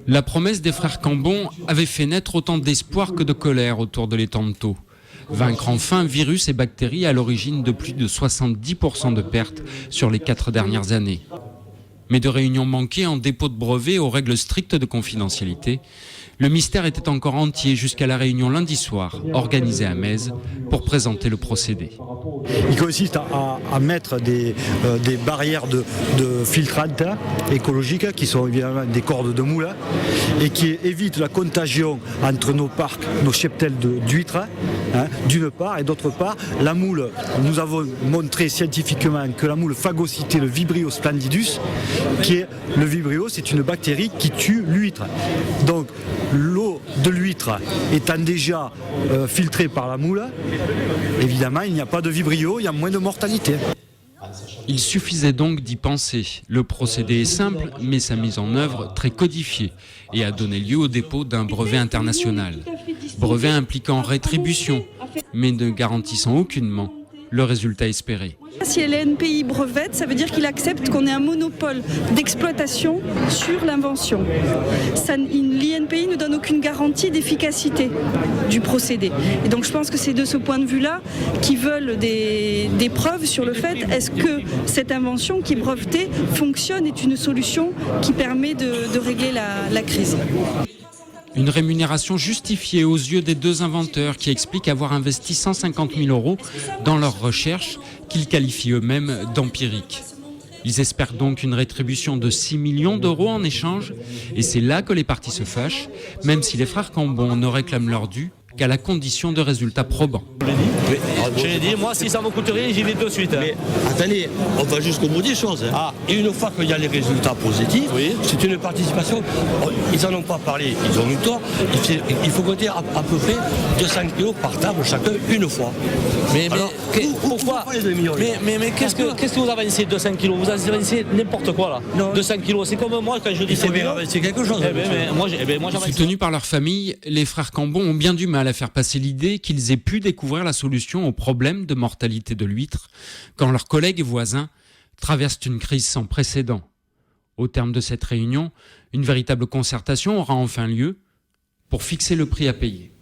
La promesse des frères Cambon avait fait naître autant d'espoir que de colère autour de l'étang de Thau. Vaincre enfin virus et bactéries à l'origine de plus de 70% de pertes sur les 4 dernières années. Mais de réunions manquées en dépôt de brevets aux règles strictes de confidentialité, le mystère était encore entier jusqu'à la réunion lundi soir, organisée à Metz, pour présenter le procédé. Il consiste à mettre des barrières de filtrante écologiques qui sont évidemment des cordes de moule et qui évitent la contagion entre nos parcs, nos cheptels d'huîtres, d'une part, et d'autre part, la moule, nous avons montré scientifiquement que la moule phagocytait le Vibrio splendidus, qui est le Vibrio, c'est une bactérie qui tue l'huître. Donc l'eau de l'huître étant déjà filtrée par la moule, évidemment il n'y a pas de Vibrio, il y a moins de mortalité. Il suffisait donc d'y penser. Le procédé est simple, mais sa mise en œuvre très codifiée et a donné lieu au dépôt d'un brevet international. Brevet impliquant rétribution, mais ne garantissant aucunement le résultat espéré. Si l'NPI brevette, ça veut dire qu'il accepte qu'on ait un monopole d'exploitation sur l'invention. L'INPI ne donne aucune garantie d'efficacité du procédé. Et donc je pense que c'est de ce point de vue-là qu'ils veulent des preuves sur le fait est-ce que cette invention qui est brevetée fonctionne, est une solution qui permet de régler la crise. Une rémunération justifiée aux yeux des deux inventeurs qui expliquent avoir investi 150 000 € dans leurs recherches qu'ils qualifient eux-mêmes d'empiriques. Ils espèrent donc une rétribution de 6 millions d'euros en échange et c'est là que les parties se fâchent, même si les frères Cambon ne réclament leur dû qu'à la condition de résultats probants. Je l'ai dit, moi si ça me coûte rien, j'y vais de suite. Mais attendez, on va jusqu'au bout des choses. Et une fois qu'il y a les résultats positifs, c'est une participation. Ils n'en ont pas parlé, ils ont eu tort. Il faut compter à peu près 200 kilos par table chacun une fois. Mais pourquoi mais qu'est-ce que vous avancez 200 kilos? Vous avancez n'importe quoi là. Non. 200 kilos, c'est comme moi quand je dis c'est bien avancer quelque chose. Soutenus par leur famille, les frères Cambon ont bien du mal à faire passer l'idée qu'ils aient pu découvrir la solution au problème de mortalité de l'huître quand leurs collègues et voisins traversent une crise sans précédent. Au terme de cette réunion, une véritable concertation aura enfin lieu pour fixer le prix à payer.